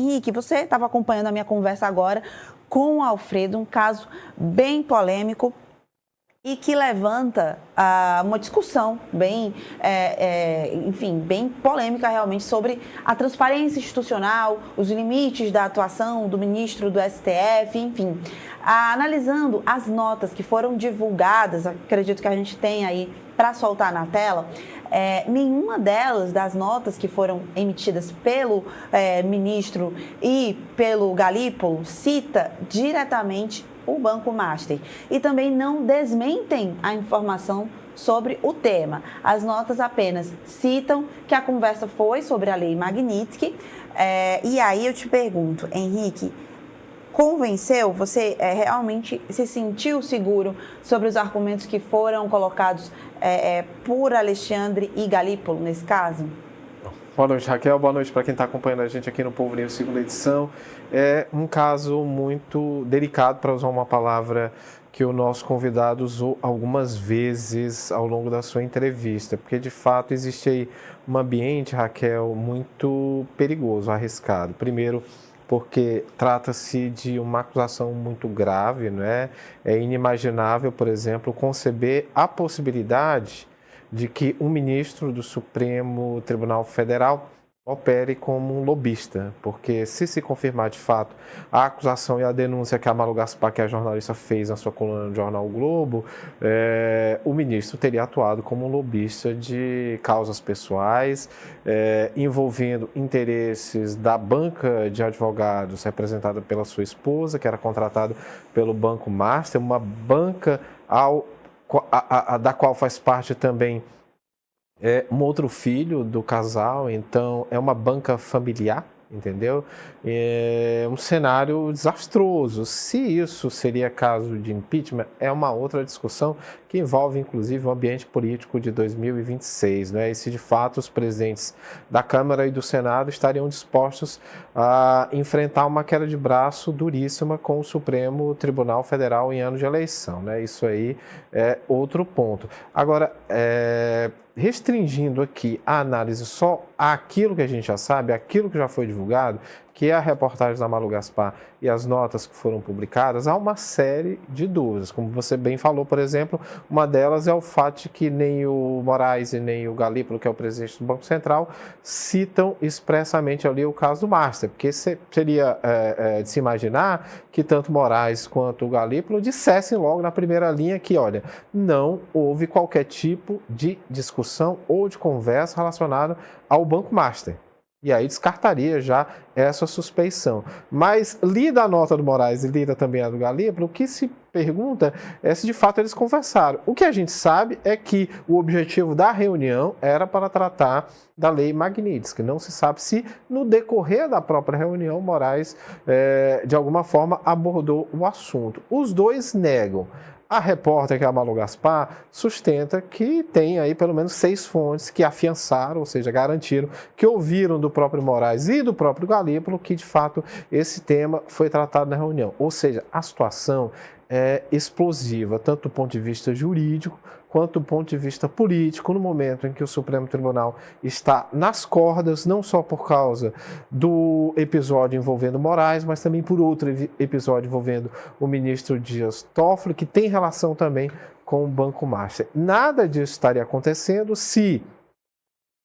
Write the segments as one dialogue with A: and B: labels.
A: Henrique, você estava acompanhando a minha conversa agora com o Alfredo, um caso bem polêmico e que levanta uma discussão bem, enfim, bem polêmica realmente sobre a transparência institucional, os limites da atuação do ministro do STF, enfim. Analisando as notas que foram divulgadas, acredito que a gente tem aí para soltar na tela, nenhuma delas, das notas que foram emitidas pelo ministro e pelo Galípolo, cita diretamente o Banco Master. E também não desmentem a informação sobre o tema. As notas apenas citam que a conversa foi sobre a Lei Magnitsky. E aí eu te pergunto, Henrique, convenceu? Você realmente se sentiu seguro sobre os argumentos que foram colocados por Alexandre e Galípolo nesse caso?
B: Boa noite, Raquel. Boa noite para quem está acompanhando a gente aqui no Povo News, segunda edição. É um caso muito delicado, para usar uma palavra que o nosso convidado usou algumas vezes ao longo da sua entrevista, porque de fato existe aí um ambiente, Raquel, muito perigoso, arriscado. Primeiro, porque trata-se de uma acusação muito grave, não é? É inimaginável, por exemplo, conceber a possibilidade de que um ministro do Supremo Tribunal Federal opere como um lobista, porque se confirmar de fato a acusação e a denúncia que a Malu Gaspar, que é a jornalista, fez na sua coluna no jornal o Globo, o ministro teria atuado como um lobista de causas pessoais, envolvendo interesses da banca de advogados representada pela sua esposa, que era contratada pelo Banco Master, uma banca da qual faz parte também um outro filho do casal, então é uma banca familiar, entendeu? É um cenário desastroso. Se isso seria caso de impeachment, é uma outra discussão que envolve, inclusive, o ambiente político de 2026, né? E se de fato os presidentes da Câmara e do Senado estariam dispostos a enfrentar uma queda de braço duríssima com o Supremo Tribunal Federal em ano de eleição, né? Isso aí é outro ponto. Agora, restringindo aqui a análise só àquilo que a gente já sabe, aquilo que já foi divulgado, que é a reportagem da Malu Gaspar e as notas que foram publicadas, há uma série de dúvidas. Como você bem falou, por exemplo, uma delas é o fato de que nem o Moraes e nem o Galípolo, que é o presidente do Banco Central, citam expressamente ali o caso do Master, porque seria de se imaginar que tanto Moraes quanto o Galípolo dissessem logo na primeira linha que, olha, não houve qualquer tipo de discussão ou de conversa relacionada ao Banco Master. E aí descartaria já essa suspeição. Mas lida a nota do Moraes e lida também a do Galípolo, o que se pergunta é se de fato eles conversaram. O que a gente sabe é que o objetivo da reunião era para tratar da Lei Magnitsky. Não se sabe se no decorrer da própria reunião Moraes de alguma forma abordou o assunto. Os dois negam. A repórter, que é a Malu Gaspar, sustenta que tem aí pelo menos 6 fontes que afiançaram, ou seja, garantiram que ouviram do próprio Moraes e do próprio Galípolo que, de fato, esse tema foi tratado na reunião. Ou seja, a situação é explosiva, tanto do ponto de vista jurídico quanto do ponto de vista político, no momento em que o Supremo Tribunal está nas cordas, não só por causa do episódio envolvendo Moraes, mas também por outro episódio envolvendo o ministro Dias Toffoli, que tem relação também com o Banco Master. Nada disso estaria acontecendo se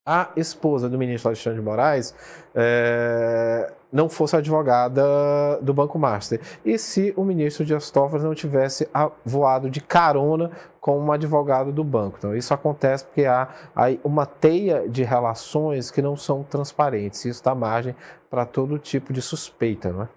B: a esposa do ministro Alexandre de Moraes não fosse advogada do Banco Master. E se o ministro Dias Toffoli não tivesse voado de carona com um advogado do banco. Então, isso acontece porque há aí uma teia de relações que não são transparentes. Isso dá margem para todo tipo de suspeita, não é?